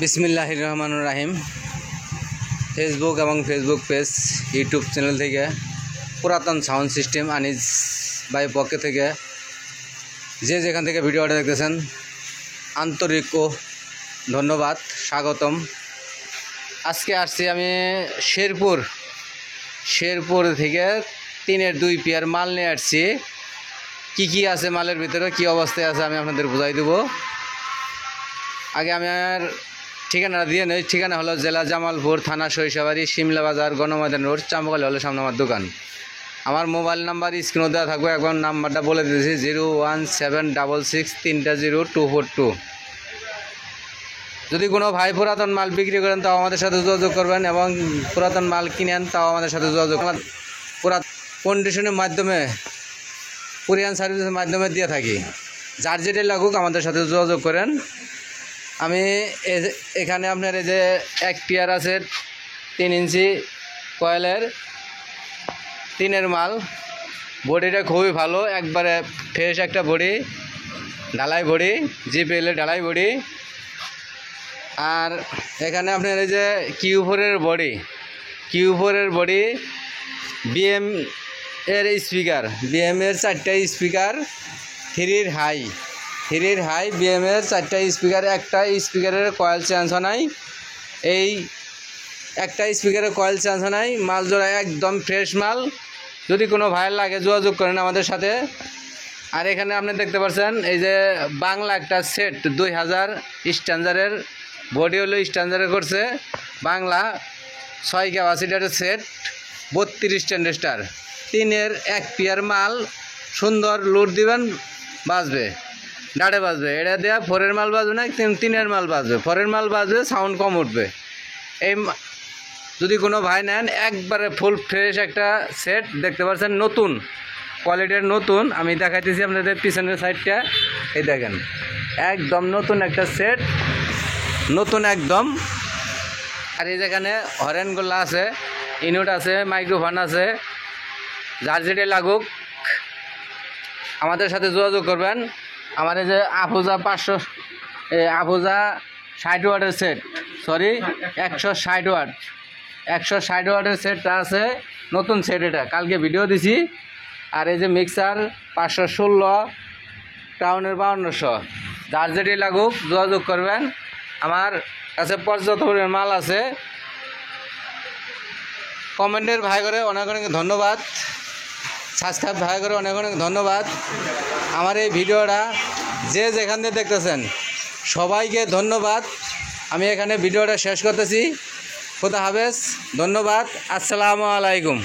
বিসমিল্লাহির রহমানির রহিম। ফেসবুক এবং ফেসবুক পেজ ইউটিউব চ্যানেল থেকে পুরাতন সাউন্ড সিস্টেম আনিস ভাই পক্ষে থেকে যে যেখান থেকে ভিডিওটা দেখতেছেন আন্তরিক ও ধন্যবাদ, স্বাগতম। আজকে আসছি আমি শেরপুর থেকে 3-2 পেয়ার মাল নিয়ে আসছি। কি আছে মালের ভিতরে, কি অবস্থায় আছে আমি আপনাদের বুঝাই দেবো। আগে আমি আর ঠিকানাটা দিয়ে নেই। ঠিকানা হলো জেলা জামালপুর, থানা সরিষাবাড়ি, শিমলা বাজার, গণময়দান রোড, চাম্বকালী হলো সামনে আমার দোকান। আমার মোবাইল নাম্বার স্ক্রিনে দেওয়া থাকবে, একবার নাম্বারটা বলে দিয়েছি 01766300242। যদি কোনো ভাই পুরাতন মাল বিক্রি করেন তাও আমাদের সাথে যোগাযোগ করবেন, এবং পুরাতন মাল কিনেন তাও আমাদের সাথে যোগাযোগ। কন্ডিশনের মাধ্যমে, কুরিয়ার সার্ভিসের মাধ্যমে দিয়ে থাকি। যার যেটা লাগুক আমাদের সাথে যোগাযোগ করেন। আমি এখানে আপনার এই যে এক পেয়ার আছে 3 ইঞ্চি কয়েলের টিনের মাল। বডিটা খুবই ভালো, একবারে ফ্রেশ একটা বডি, ঢালাই বডি, জিপিএল ঢালাই বডি। আর এখানে আপনার এই যে কিউ4-এর বডি, বিএম এর স্পিকার, বিএম এর 4টা স্পিকার, 3-র হাই বিএম এর 4টা স্পিকার। একটা স্পিকারের কয়েল চেঞ্জ নাই, এই একটা স্পিকারের কয়েল চেঞ্জ নাই। মাল জোড়া একদম ফ্রেশ মাল। যদি কোনো ভাইয়ের লাগে যোগাযোগ করেন আমাদের সাথে। আর এখানে আপনি দেখতে পাচ্ছেন এই যে বাংলা একটা সেট 2000 স্ট্যান্ডার্ডের বডি হলো স্ট্যান্ডার্ডের করছে বাংলা 6 ক্যাপাসিটারের সেট, 32 স্ট্যান্ডার্ড 3-এর এক পেয়ার মাল। সুন্দর লুট দিবেন, বাজবে, ডাটে বাজবে। এটা দেওয়া 4-এর মাল বাজবে না, 3-এর মাল বাজবে। 4-এর মাল বাজবে, সাউন্ড কম উঠবে। এই যদি কোনো ভাই নেন, একবারে ফুল ফ্রেশ একটা সেট দেখতে পাচ্ছেন, নতুন কোয়ালিটির নতুন। আমি দেখাইতেছি আপনাদের পিছনের সাইডটা, এই দেখেন একদম নতুন একটা সেট, নতুন একদম। আর এই যেখানে হরেনগুলো আছে, ইউনিট আছে, মাইক্রোফোন আছে। যার যেটা লাগুক আমাদের সাথে যোগাযোগ করবেন। আমার এই যে আফুজা 60 ওয়াটের সেট, 160 ওয়াটের সেটটা আছে, নতুন সেট। এটা কালকে ভিডিও দিছি। আর এই যে মিক্সার 516 টাউনের 5200। যার যেটি লাগুক যোগাযোগ করবেন। আমার কাছে পর্যাপ্ত পরিমাণ মাল আছে। কমেন্টের ভাই করে অনেক ধন্যবাদ, সাবস্ক্রাইব ভাই করে অনেক ধন্যবাদ। আমার এই ভিডিওটা যে যেখান থেকে দেখতেছেন সবাইকে ধন্যবাদ। আমি এখানে ভিডিওটা শেষ করতেছি। খোদা হাফেজ, ধন্যবাদ, আসসালামু আলাইকুম।